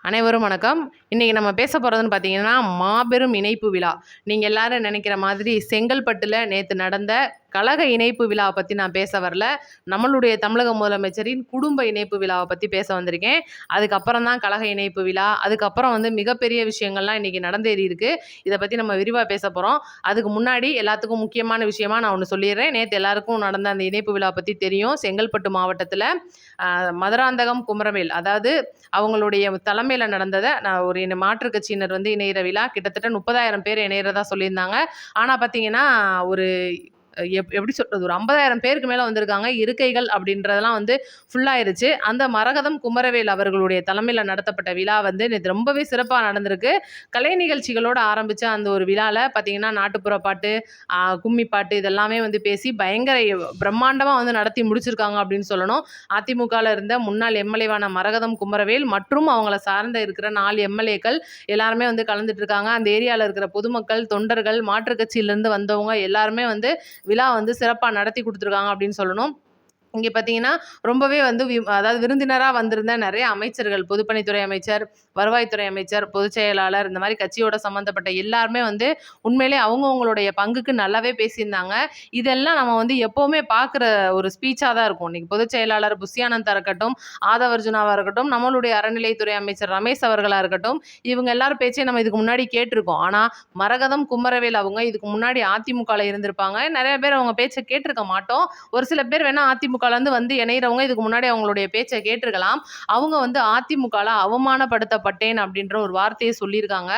அனைவரும் வணக்கம். இன்னைக்கு நம்ம பேச போறதுன்னு பார்த்தீங்கன்னா, மாபெரும் இணைப்பு விழா. நீங்க எல்லாரும் நெனைக்கிற மாதிரி செங்கல்பட்டுல நேத்து நடந்த கழக இணைப்பு விழாவ பத்தி நான் பேச வரல. நம்மளுடைய தமிழக முதலமைச்சரின் குடும்ப இணைப்பு விழாவ பத்தி பேச வந்திருக்கேன். அதுக்கப்புறம் தான் கழக இணைப்பு விழா. அதுக்கப்புறம் மிகப்பெரிய விஷயங்கள்லாம் இன்னைக்கு நடந்தேறியிருக்கு. இத பத்தி நம்ம விரிவா பேச போறோம். அதுக்கு முன்னாடி எல்லாத்துக்கும் முக்கியமான விஷயமா நான் ஒண்ணு சொல்லிர்றேன். நேத்து எல்லாருக்கும் நடந்த அந்த இணைப்பு விழா பத்தி தெரியும். செங்கல்பட்டு மாவட்டத்துல மதுராந்தகம் குமரவேல் அதாவது அவங்களுடைய தலைமையில நடந்தத நான் ஒரு மாற்றுக் கட்சியினர் இணையிற விழா கிட்டத்தட்ட 30,000 பேர் இணையிறதா சொல்லியிருந்தாங்க. ஆனா பார்த்தீங்கன்னா, ஒரு எப்படி சொல்றது? ஒரு 50,000 பேருக்கு மேல வந்திருக்காங்க. இருக்கைகள் அப்படின்றதெல்லாம் ஃபுல் ஆயிருச்சு. அந்த மரகதம் குமரவேல் அவர்களுடைய தலைமையில நடத்தப்பட்ட விழா நேத்து ரொம்பவே சிறப்பா நடந்திருக்கு. கலை நிகழ்ச்சிகளோட ஆரம்பிச்ச அந்த ஒரு விழால பார்த்தீங்கன்னா, நாட்டுப்புற பாட்டு, கும்மி பாட்டு இதெல்லாமே பேசி பயங்கர பிரம்மாண்டமா நடத்தி முடிச்சிருக்காங்க அப்படின்னு சொல்லணும். அதிமுகல இருந்த முன்னாள் எம்எல்ஏவான மரகதம் குமரவேல் மற்றும் அவங்கள சார்ந்த இருக்கிற 4 எம்எல்ஏக்கள் எல்லாருமே கலந்துட்டு இருக்காங்க. அந்த ஏரியால இருக்கிற பொதுமக்கள், தொண்டர்கள், மாற்றுக் கட்சியிலிருந்து வந்தவங்க எல்லாருமே விழா சிறப்பா நடத்தி குடுத்துருக்காங்க அப்படின்னு சொல்லணும். இங்கே பார்த்தீங்கன்னா, ரொம்பவே அதாவது விருந்தினரா வந்திருந்த நெறைய அமைச்சர்கள், பொதுப்பணித்துறை அமைச்சர், வருவாய்த்துறை அமைச்சர், பொதுச் செயலாளர் இந்த மாரி கட்சியோட சம்மந்தப்பட்ட எல்லாருமே உண்மையிலே அவங்கவங்களுடைய பங்குக்கு நல்லாவே பேசியிருந்தாங்க. இதெல்லாம் நம்ம எப்பவுமே பார்க்குற ஒரு ஸ்பீச்சா தான் இருக்கும். இன்னைக்கு பொதுச் செயலாளர் புஷ்யானந்தா இருக்கட்டும், ஆதவர்ஜுனாவா இருக்கட்டும், நம்மளுடைய அறநிலைத்துறை அமைச்சர் ரமேஷ் அவர்களா இருக்கட்டும், இவங்க எல்லாரும் பேச்சையும் நம்ம இதுக்கு முன்னாடி கேட்டிருக்கோம். ஆனா, மரகதம் குமரவேல் அவங்க இதுக்கு முன்னாடி அதிமுகல இருந்திருப்பாங்க. நெறைய பேர் அவங்க பேச்ச கேட்டிருக்க மாட்டோம். ஒரு சில பேர் வேணா அதிமுகலேருந்து இணையிறவங்க இதுக்கு முன்னாடி அவங்களுடைய பேச்சை கேட்டிருக்கலாம். அவங்க அதிமுகல அவமானப்படுத்தப்பட்டேன் அப்படின்ற ஒரு வார்த்தையை சொல்லியிருக்காங்க.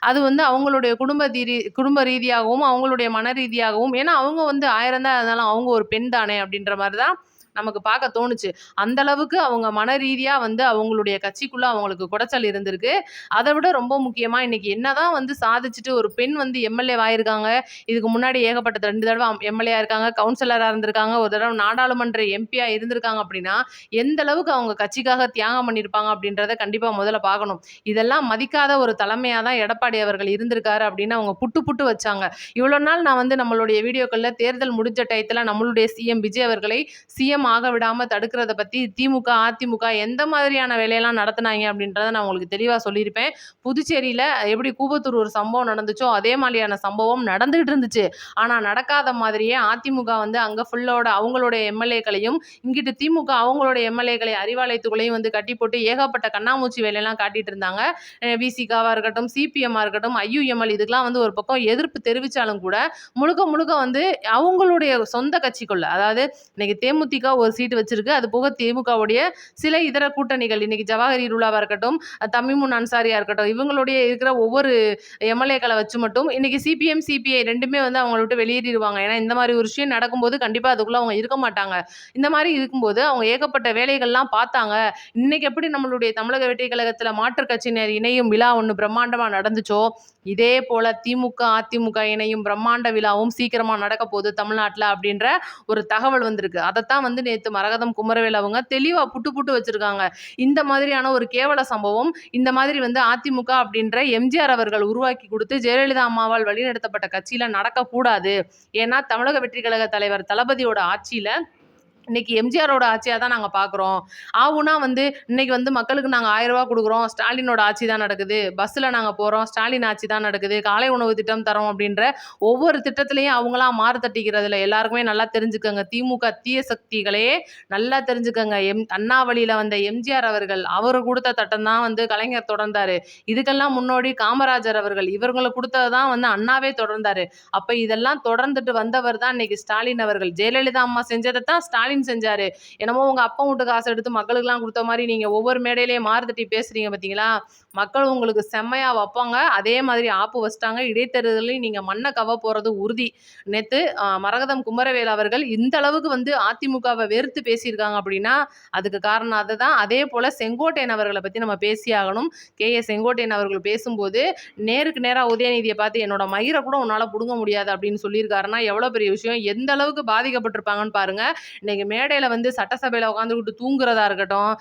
அது அவங்களுடைய குடும்ப ரீதியாகவும், அவங்களுடைய மன ரீதியாகவும் ஏன்னா அவங்க 1000 தான் இருந்தாலும் அவங்க ஒரு பெண் தானே அப்படின்ற மாரி தான் நமக்கு பார்க்க தோணுச்சு. அந்த அளவுக்கு அவங்க மன ரீதியா அவங்களுடைய கட்சிக்குள்ள அவங்களுக்கு குடைச்சல் இருந்திருக்கு. அதை விட ரொம்ப முக்கியமா இன்னைக்கு என்னதான் சாதிச்சுட்டு ஒரு பெண் எம்எல்ஏ ஆயிருக்காங்க. இதுக்கு முன்னாடி ஏகப்பட்ட 2 தடவை எம்எல்ஏ இருக்காங்க, கவுன்சிலரா இருந்திருக்காங்க, ஒரு தடவை நாடாளுமன்ற எம்பியா இருந்திருக்காங்க அப்படின்னா, எந்த அளவுக்கு அவங்க கட்சிக்காக தியாகம் பண்ணியிருப்பாங்க அப்படின்றத கண்டிப்பா முதல்ல பார்க்கணும். இதெல்லாம் மதிக்காத ஒரு தலைமையா தான் எடப்பாடி அவர்கள் இருந்திருக்காரு அப்படின்னு அவங்க புட்டு புட்டு வச்சாங்க. இவ்வளோ நாள் நான் நம்மளுடைய வீடியோக்கள்ல தேர்தல் முடிஞ்ச டயத்துல நம்மளுடைய சிஎம் விஜய் அவர்களை சிஎம் ஆக விடாம தடுக்கிறத பத்தி திமுக, அதிமுக எந்த மாதிரியான வேலையெல்லாம் நடத்துனாங்க அப்படின்றத நான் உங்களுக்கு தெளிவா சொல்லியிருப்பேன். புதுச்சேரியில எப்படி கூவத்தூர் ஒரு சம்பவம் நடந்துச்சோ அதே மாதிரியான சம்பவம் நடந்துகிட்டு இருந்துச்சு. ஆனா நடக்காத மாதிரியே அதிமுக அங்க ஃபுல்லோட அவங்களுடைய எம்எல்ஏக்களையும் இங்கிட்டு திமுக அவங்களுடைய எம்எல்ஏக்களை அறிவாலயத்துக்குள்ளேயும் கட்டி போட்டு ஏகப்பட்ட கண்ணாமூச்சி வேலையெல்லாம் காட்டிட்டு இருந்தாங்க. விசிகாவா இருக்கட்டும், சிபிஎம்மா இருக்கட்டும், ஐயுஎம்எல் இதுக்கெல்லாம் ஒரு பக்கம் எதிர்ப்பு தெரிவிச்சாலும் கூட முழுக்க முழுக்க அவங்களுடைய சொந்த கட்சிக்குள்ள அதாவது இன்னைக்கு தேமுதிக ஒரு சீட்டு வச்சிருக்கு. அது போக திமுகவுடைய சில இதர கூட்டணிகள் இன்னைக்கு ஜவாஹர் இருளாவா இருக்கட்டும், தமிமுன் அன்சாரியா இருக்கட்டும், இவங்களுடைய இருக்கிற ஒவ்வொரு எம்எல்ஏக்களை வச்சு மட்டும் இன்னைக்கு சிபிஎம், சிபிஐ ரெண்டுமே அவங்கள விட்டு வெளியேறிடுவாங்க. ஏன்னா இந்த மாதிரி ஒரு விஷயம் நடக்கும்போது கண்டிப்பா அதுக்குள்ள அவங்க இருக்க மாட்டாங்க. இந்த மாதிரி இருக்கும்போது அவங்க ஏகப்பட்ட வேலைகள்லாம் பார்த்தாங்க. இன்னைக்கு எப்படி நம்மளுடைய தமிழக வெற்றி கழகத்துல மாற்றுக் கட்சியினர் இணையும் விழா ஒன்று பிரம்மாண்டமா நடந்துச்சோ, இதே போல திமுக, அதிமுக இணையும் பிரம்மாண்ட விழாவும் சீக்கிரமா நடக்க போகுது தமிழ்நாட்டில் அப்படின்ற ஒரு தகவல் வந்திருக்கு. அதைத்தான் நேத்து மரகதம் குமரவேல் அவங்க தெளிவா புட்டு புட்டு வச்சிருக்காங்க. இந்த மாதிரியான ஒரு கேவல சம்பவம் இந்த மாதிரி அதிமுக அப்படின்ற எம்ஜிஆர் அவர்கள் உருவாக்கி கொடுத்து ஜெயலலிதா அம்மாவால் வழிநடத்தப்பட்ட கட்சியில நடக்கக்கூடாது. ஏன்னா தமிழக வெற்றி கழக தலைவர் தளபதியோட ஆட்சியில இன்னைக்கு எம்ஜிஆரோட ஆட்சியா தான் நாங்க பார்க்குறோம். ஆவுனா இன்னைக்கு மக்களுக்கு நாங்க ரூ. 1000 குடுக்குறோம். ஸ்டாலினோட ஆட்சி தான் நடக்குது. பஸ்ல நாங்க போறோம். ஸ்டாலின் ஆட்சி தான் நடக்குது. காலை உணவு திட்டம் தரோம் அப்படின்ற ஒவ்வொரு திட்டத்திலையும் அவங்களா மாறு தட்டிக்கிறதுல எல்லாருக்குமே நல்லா தெரிஞ்சுக்கங்க. திமுக தீய சக்திகளே நல்லா தெரிஞ்சுக்கங்க. அண்ணா வழியில வந்த எம்ஜிஆர் அவர்கள் அவரு கொடுத்த திட்டம் தான் கலைஞர் தொடர்ந்தாரு. இதுக்கெல்லாம் முன்னோடி காமராஜர் அவர்கள் இவர்களை கொடுத்தது தான் அண்ணாவே தொடர்ந்தாரு. அப்ப இதெல்லாம் தொடர்ந்துட்டு வந்தவர் தான் இன்னைக்கு ஸ்டாலின் அவர்கள். ஜெயலலிதா அம்மா செஞ்சதை தான் ஸ்டாலின் செஞ்சாரு. என்னமோ உங்க அப்பா வீட்டு காசு எடுத்து மக்களுக்கெல்லாம் கொடுத்த மாதிரி நீங்க ஒவ்வொரு மேடையிலேயே மாறுதட்டி பேசுறீங்க பார்த்தீங்களா? மக்கள் உங்களுக்கு செம்மையா வைப்பாங்க. அதே மாதிரி ஆப்பு வச்சிட்டாங்க. இடைத்தேர்தலில் நீங்க மண்ணை கவ போறது உறுதி. நேத்து மரகதம் குமரவேல் அவர்கள் இந்த அளவுக்கு அதிமுகவை வெறுத்து பேசியிருக்காங்க அப்படின்னா அதுக்கு காரணம் அதுதான். அதே போல செங்கோட்டையன் அவர்களை பத்தி நம்ம பேசியாகணும். செங்கோட்டையன் அவர்கள் பேசும்போது நேருக்கு நேரா உதயநிதியை பார்த்து என்னோட மயிரை கூட உன்னால புடுங்க முடியாது அப்படின்னு சொல்லியிருக்காருன்னா எவ்வளவு பெரிய விஷயம். எந்த அளவுக்கு பாதிக்கப்பட்டிருப்பாங்கன்னு பாருங்க. இன்னைக்கு மேடையில வந்து சட்டசபையில உட்காந்துக்கிட்டு தூங்குறதா இருக்கட்டும்,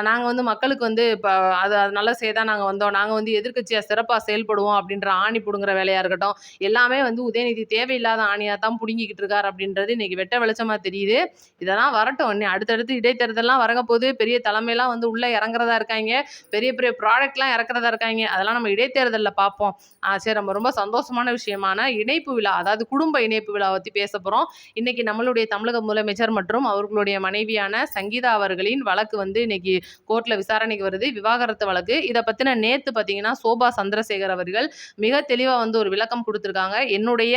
நாங்க வந்து மக்களுக்கு வந்து இப்ப அது அது நல்ல செய்ய நாங்க வந்தோம். நாங்க வந்து எதிர்க்கட்சியா சிறப்பா செயல்படுவோம் அப்படின்ற ஆணி புடுங்குற வேலையா இருக்கட்டும், எல்லாமே வந்து உதயநிதி தேவையில்லாத ஆணியா தான் புடுங்கிக்கிட்டு இருக்காரு அப்படின்றது இன்னைக்கு வெட்ட வெளிச்சமா தெரியுது. இதெல்லாம் வரட்டும். இன்னும் அடுத்தடுத்து இடைத்தேர்தல்லாம் வரங்கப்போது. பெரிய தலைமைலாம் வந்து உள்ள இறங்குறதா இருக்காய்ங்க. பெரிய பெரிய ப்ராடக்ட்லாம் இறக்குறதா இருக்காய்ங்க. அதெல்லாம் நம்ம இடைத்தேர்தல்ல பார்ப்போம். சரி, நம்ம ரொம்ப சந்தோஷமான விஷயமான இணைப்பு விழா, அதாவது குடும்ப இணைப்பு விழா பத்தி பேச போறோம். இன்னைக்கு நம்மளுடைய தமிழக முதலமைச்சர் மற்றும் அவர்களுடைய மனைவியான சங்கீதா அவர்களின் வழக்கு வந்து இன்னைக்கு கோர்ட்ல விசாரணைக்கு வருது. விவாகரத்து வழக்கு. இத பத்தின நேத்து பார்த்தீங்கன்னா, சோபா சந்திரசேகர் அவர்கள் மிக தெளிவா வந்து ஒரு விளக்கம் குடுத்திருக்காங்க. என்னுடைய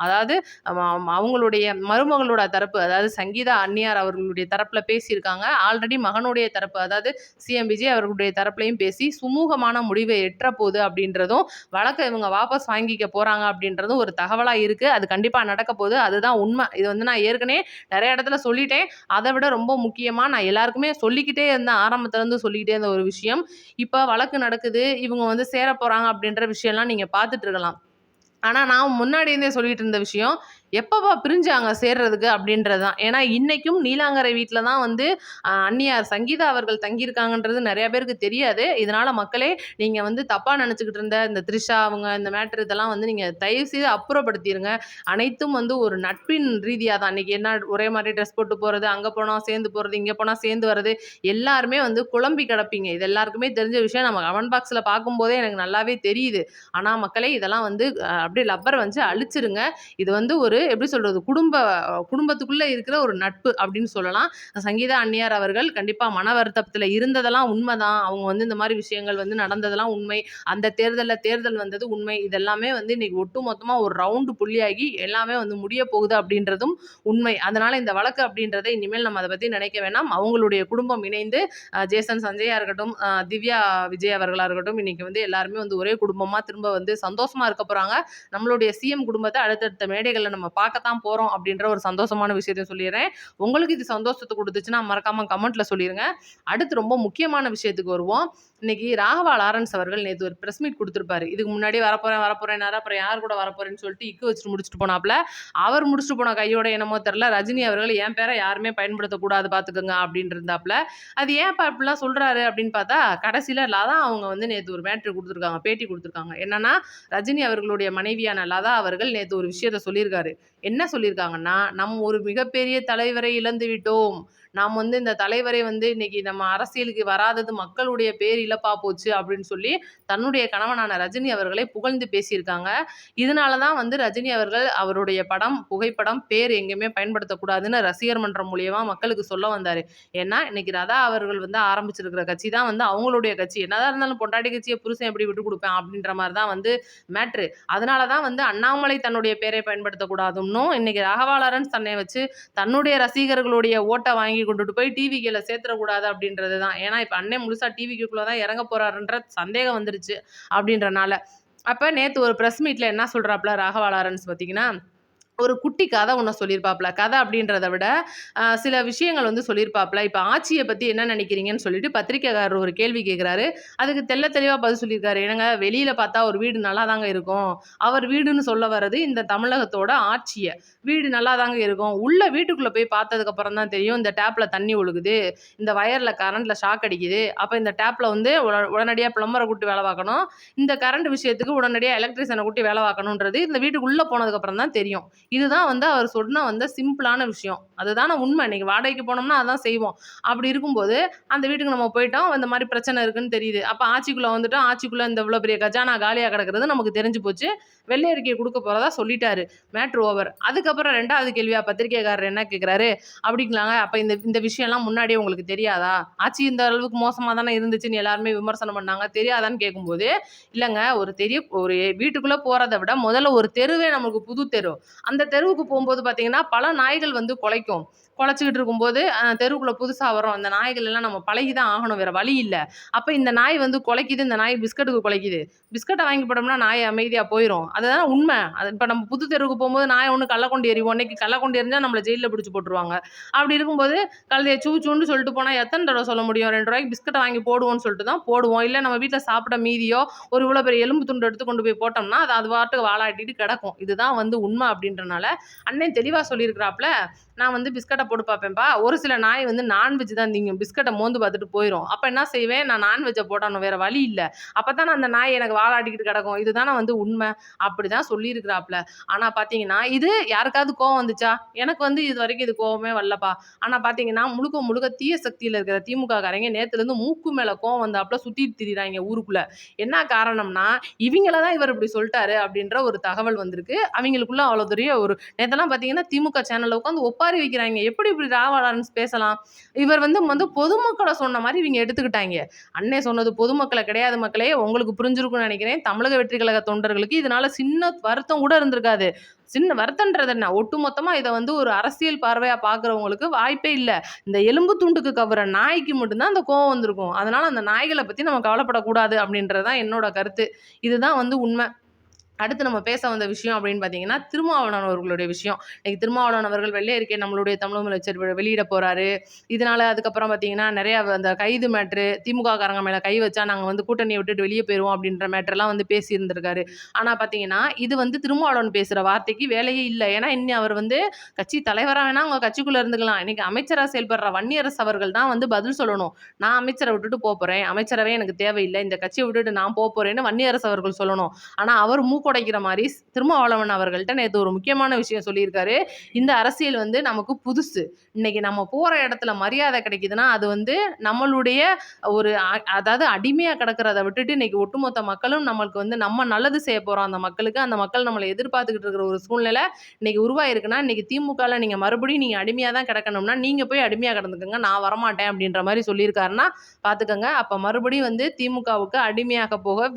அதாவது அவங்களுடைய மருமகளோட தரப்பு, அதாவது சங்கீதா அண்ணியார் அவர்களுடைய தரப்புல பேசியிருக்காங்க. ஆல்ரெடி மகனுடைய தரப்பு, அதாவது சிஎம் விஜய் அவர்களுடைய தரப்புலயும் பேசி சுமூகமான முடிவை எட்டப்போகுது அப்படின்றதும், வழக்க இவங்க வாபஸ் வாங்கிக்க போறாங்க அப்படின்றதும் ஒரு தகவலா இருக்கு. அது கண்டிப்பா நடக்க போகுது. அதுதான் உண்மை. இது வந்து நான் ஏற்கனவே நெறைய இடத்துல சொல்லிட்டேன். அத விட ரொம்ப முக்கியமா நான் எல்லாருக்குமே சொல்லிக்கிட்டே இருந்தேன். ஆரம்பத்துல இருந்து சொல்லிக்கிட்டே இருந்த ஒரு விஷயம். இப்ப வழக்கு நடக்குது. இவங்க வந்து சேரப்போறாங்க அப்படின்ற விஷயம்லாம் நீங்க பார்த்துட்டு இருக்கலாம். ஆனா, நான் முன்னாடி இருந்தே சொல்லிட்டு இருந்த விஷயம், எப்பப்பா பிரிஞ்சாங்க சேர்றதுக்கு அப்படின்றது தான். ஏன்னா, இன்னைக்கும் நீலாங்கரை வீட்ல தான் வந்து அண்ணியார் சங்கீதா அவர்கள் தங்கியிருக்காங்கன்றது நெறைய பேருக்கு தெரியாது. இதனால மக்களே, நீங்க வந்து தப்பா நெனச்சுக்கிட்டு இருந்த இந்த த்ரிஷா அவங்க இந்த மேட்டர் இதெல்லாம் வந்து நீங்க தயவுசெய்து அப்புறப்படுத்திருங்க. அனைத்தும் வந்து ஒரு நட்பின் ரீதியா தான். இன்னைக்கு என்ன ஒரே மாரி ட்ரெஸ் போட்டு போறது, அங்க போனா சேர்ந்து போறது, இங்க போனா சேர்ந்து வர்றது, எல்லாருமே வந்து குழம்பி கிடப்பீங்க. இது எல்லாருக்குமே தெரிஞ்ச விஷயம். நம்ம கமெண்ட் பாக்ஸ்ல பார்க்கும்போதே எனக்கு நல்லாவே தெரியுது. ஆனா மக்களே, இதெல்லாம் வந்து அப்படியே லப்பர வந்து அழிச்சிருங்க. இது வந்து ஒரு எப்படி சொல்றது? குடும்பத்துக்குள்ள இருக்கிற ஒரு நட்பு அப்படின்னு சொல்லலாம். சங்கீதா அண்ணியார் அவர்கள் கண்டிப்பா மன வருத்தத்துல இருந்ததெல்லாம் உண்மைதான். அவங்க வந்து இந்த மாரி விஷயங்கள் வந்து நடந்ததெல்லாம் உண்மை. அந்த தேர்தல் வந்தது உண்மை. இதெல்லாமே வந்து இன்னைக்கு ஒட்டுமொத்தமா ஒரு ரவுண்டு புள்ளியாகி எல்லாமே வந்து முடிய போகுது அப்படின்றதும் உண்மை. அதனால இந்த வழக்கு அப்படின்றத இனிமேல் நம்ம அத பத்தி நினைக்க வேணாம். அவங்களுடைய குடும்பம் இணைந்து ஜேசன் சஞ்சயா இருக்கட்டும், திவ்யா விஜய் அவர்களா இருக்கட்டும், இன்னைக்கு வந்து எல்லாருமே வந்து ஒரே குடும்பமா திரும்ப வந்து சந்தோஷமா இருக்க போறாங்க. நம்மளுடைய சிஎம் குடும்பத்த அடுத்தடுத்த மேடைகள்ல நம்ம பார்க்கத்தான் போறோம் அப்படின்ற ஒரு சந்தோஷமான விஷயத்த சொல்லிடுறேன். உங்களுக்கு இது சந்தோஷத்த குடுத்துச்சுன்னா மறக்காம கமெண்ட்ல சொல்லிருங்க. அடுத்து ரொம்ப முக்கியமான விஷயத்துக்கு வருவோம். இன்னைக்கு ராகவா லாரன்ஸ் அவர்கள் நேத்து ஒரு பிரஸ் மீட் குடுத்திருப்பாரு. இதுக்கு முன்னாடி வரப்போறேன்னாரு. அப்புறம் யார் கூட வரப்போறேன்னு சொல்லிட்டு இக்கு வச்சுட்டு முடிச்சுட்டு போனாப்ல. அவர் முடிச்சுட்டு போன கையோட என்னமோ தெரியல, ரஜினி அவர்கள் என் பேரை யாருமே பயன்படுத்தக்கூடாது பார்த்துக்கங்க அப்படின்னு இருந்தாப்ல. அது ஏன்ப்பா இப்படிலாம் சொல்றாரு அப்படின்னு பார்த்தா, கடைசியில லதா அவங்க வந்து நேத்து ஒரு மேட்ரு குடுத்துருக்காங்க. பேட்டி குடுத்துருக்காங்க. என்னன்னா, ரஜினி அவர்களுடைய மனைவியான லதா அவர்கள் நேத்து ஒரு விஷயத்த சொல்லியிருக்காரு. என்ன சொல்லியிருக்காங்கன்னா, "நம் ஒரு மிகப்பெரிய தலைவரை இழந்து விட்டோம். நாம் வந்து இந்த தலைவரை வந்து இன்னைக்கு நம்ம அரசியலுக்கு வராதது மக்களுடைய பேர் இழப்பா போச்சு" அப்படின்னு சொல்லி தன்னுடைய கணவனான ரஜினி அவர்களை புகழ்ந்து பேசியிருக்காங்க. இதனால தான் வந்து ரஜினி அவர்கள் அவருடைய படம், புகைப்படம், பேர் எங்கேயுமே பயன்படுத்தக்கூடாதுன்னு ரசிகர் மன்றம் மூலியமா மக்களுக்கு சொல்ல வந்தாரு. ஏன்னா, இன்னைக்கு லதா அவர்கள் வந்து ஆரம்பிச்சிருக்கிற கட்சி தான் வந்து அவங்களுடைய கட்சி. என்னதான் இருந்தாலும் பொண்டாட்டி கட்சிய புருஷன் எப்படி விட்டுக் குடுப்பேன் அப்படின்ற மாரி தான் வந்து மேட்ரு. அதனால தான் வந்து அண்ணாமலை தன்னுடைய பேரை பயன்படுத்தக்கூடாதுன்னும், இன்னைக்கு ராகவா லாரன்ஸ் தன்னை வச்சு தன்னுடைய ரசிகர்களுடைய ஓட்ட வாங்கி கொண்டுட்டு போய் டிவிகேல சேர்த்துறக்கூடாது அப்படின்றது தான். ஏன்னா, இப்ப அண்ணன் முழுசா டிவிகேக்குள்ள தான் இறங்க போறாருன்ற சந்தேகம் வந்துருச்சு அப்படின்றனால. அப்ப நேத்து ஒரு பிரஸ் மீட்ல என்ன சொல்றாப்ல ராகவா லாரன்ஸ் பார்த்தீங்கன்னா, ஒரு குட்டி கதை ஒண்ணு சொல்லியிருப்பாப்ல. கதை அப்படின்றத விட, சில விஷயங்கள் வந்து சொல்லியிருப்பாப்ல. இப்ப ஆட்சிய பத்தி என்ன நினைக்கிறீங்கன்னு சொல்லிட்டு பத்திரிக்கையாளர் ஒரு கேள்வி கேட்கிறாரு. அதுக்கு தெளிவா பதில் சொல்லியிருக்காரு. "என்னங்க, வெளியில பார்த்தா ஒரு வீடு நல்லாதாங்க இருக்கும். அவர் வீடுன்னு சொல்ல வர்றது இந்த தமிழகத்தோட ஆட்சிய. வீடு நல்லாதாங்க இருக்கும். உள்ள வீட்டுக்குள்ள போய் பார்த்ததுக்கு அப்புறம் தான் தெரியும், இந்த டேப்ல தண்ணி ஒழுகுது. இந்த வயர்ல கரண்ட்ல ஷாக் அடிக்குது. அப்ப இந்த டேப்ல வந்து உடனடியா பிளம்பர கூப்பிட்டு வேலை பார்க்கணும். இந்த கரண்ட் விஷயத்துக்கு உடனடியா எலக்ட்ரீஷியன கூட்டி வேலை பார்க்கணுன்றது இந்த வீட்டுக்குள்ள போனதுக்கு அப்புறம் தான் தெரியும்." இதுதான் வந்து அவர் சொன்ன வந்து சிம்பிளான விஷயம். அதுதான உண்மை. இன்னைக்கு வாடகைக்கு போனோம்னா அதான் செய்வோம். அப்படி இருக்கும்போது, அந்த வீட்டுக்கு நம்ம போயிட்டோம். இந்த மாரி பிரச்சனை இருக்குன்னு தெரியுது. அப்ப ஆட்சிக்குள்ள வந்துட்டோம். ஆட்சிக்குள்ள இந்த இவ்வளோ பெரிய கஜானா காலியா கிடக்கிறது நமக்கு தெரிஞ்சு போச்சு. வெள்ளை அறிக்கை குடுக்க போறதா சொல்லிட்டாரு. Matter over. அதுக்கப்புறம் 2வது கேள்வியா பத்திரிக்கைக்காரர் என்ன கேட்கிறாரு, அப்படிங்களாங்க, அப்ப இந்த இந்த விஷயம்லாம் முன்னாடியே உங்களுக்கு தெரியாதா? ஆட்சி இந்த அளவுக்கு மோசமா தானே இருந்துச்சுன்னு எல்லாருமே விமர்சனம் பண்ணாங்க. தெரியாதான்னு கேட்கும்போது, இல்லங்க, ஒரு வீட்டுக்குள்ள போறத விட முதல்ல ஒரு தெருவே நமக்கு புது தெரு. அந்த தெருவுக்கு போம்போது பார்த்தீங்கன்னா, பல நாய்கள் வந்து குலைக்கும். குலைச்சுக்கிட்டு இருக்கும்போது, தெருவுக்குள்ள புதுசா வரும். அந்த நாய்கள் எல்லாம் நம்ம பழகி தான் ஆகணும். வேற வழி இல்ல. அப்ப இந்த நாய் வந்து குலைக்குது. இந்த நாய் பிஸ்கட்டுக்கு குலைக்குது. பிஸ்கட்ட வாங்கி போட்டோம்னா நாய் அமைதியா போயிரும். அதுதானே உண்மை. அது இப்ப நம்ம புது தெருவுக்கு போம்போது நாய் ஒண்ணு கள்ளக்கொண்டி எறிவோம். இன்னைக்கு கள்ளக்கொண்டி எறிஞ்சா நம்மள ஜெயில்ல பிடிச்சு போட்டுருவாங்க. அப்படி இருக்கும்போது, கழுதைய சூ சூன்னு சொல்லிட்டு போனா எத்தன தடவ சொல்ல முடியும்? ரூ. 2க்கு பிஸ்கட்ட வாங்கி போடுவோம்ன்னு சொல்லிட்டு தான் போடுவோம். இல்ல நம்ம வீட்ல சாப்பிட்ட மீதியோ, ஒரு இவ்வளோ பெரிய எலும்பு துண்டு எடுத்து கொண்டு போய் போட்டோம்னா, அது அது பாட்டுக்கு வாலாட்டிட்டு கிடக்கும். இதுதான் வந்து உண்மை அப்படின்றனால சொன்னனால அண்ணன் தெளிவாக சொல்லியிருக்கிறாப்புல, நான் வந்து பிஸ்கட்டை போட்டு பார்ப்பேன்ப்பா, ஒரு சில நாய் வந்து நான்வெஜ் தான் திங்கும், பிஸ்கட்டை மோந்து பார்த்துட்டு போயிடும். அப்போ என்ன செய்வேன், நான் நான்வெஜ்ஜை போடணும், வேறு வழி இல்லை. அப்போ தானே அந்த நாய் எனக்கு வாலாட்டிக்கிட்டு கிடக்கும். இதுதானே வந்து உண்மை. அப்படி தான் சொல்லியிருக்கிறாப்புல. ஆனால் பார்த்தீங்கன்னா இது யாருக்காவது கோவம் வந்துச்சா? எனக்கு வந்து இது வரைக்கும் இது கோவமே வரலப்பா. ஆனால் பார்த்தீங்கன்னா முழுக்க முழுக்க தீய சக்தியில் இருக்கிற திமுக காரங்க நேற்றுலேருந்து மூக்கு மேலே கோவம் வந்தாப்புல சுற்றிட்டு திரிகிறாங்க ஊருக்குள்ளே. என்ன காரணம்னா இவங்கள தான் இவர் இப்படி சொல்லிட்டாரு அப்படின்ற ஒரு தகவல் வந்திருக்கு. அவங்களுக்குள்ள அவ்வளோ பெரிய ஒரு நேத்தெல்லாம் பார்த்தீங்கன்னா திமுக சேனலில் உட்காந்து ஒப்பாரி வைக்கிறாங்க. எப்படி இப்படி ராவாளான்னு பேசலாம்? இவர் வந்து பொதுமக்களை சொன்ன மாதிரி இவங்க எடுத்துக்கிட்டாங்க. அண்ணே சொன்னது பொதுமக்களை கிடையாது மக்களே. உங்களுக்கு புரிஞ்சிருக்கும்னு நினைக்கிறேன். தமிழக வெற்றி கழக தொண்டர்களுக்கு இதனால சின்ன வருத்தம் கூட இருந்திருக்காது. சின்ன வருத்தன்றது என்ன, ஒட்டுமொத்தமா இதை வந்து ஒரு அரசியல் பார்வையா பார்க்குறவங்களுக்கு வாய்ப்பே இல்லை. இந்த எலும்பு துண்டுக்கு கவுற நாய்க்கு மட்டும்தான் அந்த கோவம் வந்திருக்கும். அதனால அந்த நாய்களை பற்றி நம்ம கவலைப்படக்கூடாது அப்படின்றது தான் என்னோட கருத்து. இதுதான் வந்து உண்மை. அடுத்து நம்ம பேச வந்த விஷயம் அப்படின்னு பார்த்தீங்கன்னா திருமாவளவன் அவர்களுடைய விஷயம். இன்னைக்கு திருமாவளவன் அவர்கள் வெள்ளை அறிக்கை நம்மளுடைய தமிழக முதலமைச்சர் வெளியிட போறாரு. இதனால அதுக்கப்புறம் பார்த்தீங்கன்னா நிறைய அந்த கைது மேட்ரு, திமுக காரங்க மேல கை வச்சா நாங்கள் வந்து கூட்டணியை விட்டுட்டு வெளியே போயிடுவோம் அப்படின்ற மேட்டர்லாம் வந்து பேசியிருந்திருக்காரு. ஆனால் பார்த்தீங்கன்னா இது வந்து திருமாவளவன் பேசுகிற வார்த்தைக்கு வேலையே இல்லை. ஏன்னா இன்னும் அவர் வந்து கட்சி தலைவராக வேணா அவங்க கட்சிக்குள்ளே இருந்துக்கலாம். இன்னைக்கு அமைச்சராக செயல்படுற வன்னியரசு அவர்கள் தான் வந்து பதில் சொல்லணும். நான் அமைச்சரை விட்டுட்டு போறேன், அமைச்சரவே எனக்கு தேவையில்லை, இந்த கட்சியை விட்டுட்டு நான் போறேன்னு வன்னியரசு அவர்கள் சொல்லணும். ஆனால் அவர் உடைக்கிற மாதிரி திருமாவளவன் அவர்கள்ட்ட நேற்று ஒரு முக்கியமான விஷயம் சொல்லியிருக்காரு. இந்த அரசியல் வந்து நமக்கு புதுசு. இன்னைக்கு நம்ம போற இடத்துல மரியாதை கிடைக்குதுன்னா அது வந்து நம்மளுடைய ஒரு அதாவது அடிமையா கிடக்கிறத விட்டுட்டு இன்னைக்கு ஒட்டுமொத்த மக்களும் நம்மளுக்கு வந்து நம்ம நல்லது செய்ய போறோம். அந்த மக்களுக்கு, அந்த மக்கள் நம்மளை எதிர்பார்த்துக்கிட்டு இருக்கிற ஒரு சூழ்நிலை இன்னைக்கு உருவாயிருக்குன்னா இன்னைக்கு திமுகல நீங்க மறுபடியும் நீங்க அடிமையா தான் கிடக்கணும்னா நீங்க போய் அடிமையா கிடந்துக்கங்க, நான் வரமாட்டேன் அப்படின்ற மாதிரி சொல்லியிருக்காருன்னா பார்த்துக்கங்க. அப்ப மறுபடியும் வந்து திமுகவுக்கு அடிமையாக போக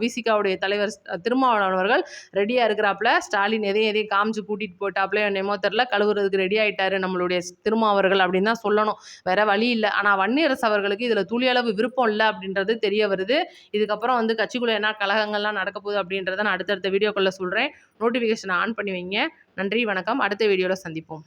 விசிகாவுடைய தலைவர் திருமாவளவன் அவர்கள் ரெடியா இருக்கிறாப்புல. ஸ்டாலின் எதையும் காமிச்சு கூட்டிட்டு போட்டாப்புல என்னமோ தெரியல, கழுவுறதுக்கு ரெடி ஆயிட்டாரு நம்மளுடைய திருமாவர்கள் அப்படின்னு தான் சொல்லணும். வேற வழி இல்லை. ஆனா வன்னியரசு அவர்களுக்கு இதுல துளி அளவு விருப்பம் இல்லை அப்படின்றது தெரிய வருது. இதுக்கப்புறம் வந்து கட்சிக்குள்ள என்ன கலகங்கள்லாம் நடக்க போகுது அப்படின்றத நான் அடுத்தடுத்த வீடியோக்குள்ள சொல்றேன். நோட்டிஃபிகேஷனை ஆன் பண்ணி வைங்க. நன்றி, வணக்கம். அடுத்த வீடியோல சந்திப்போம்.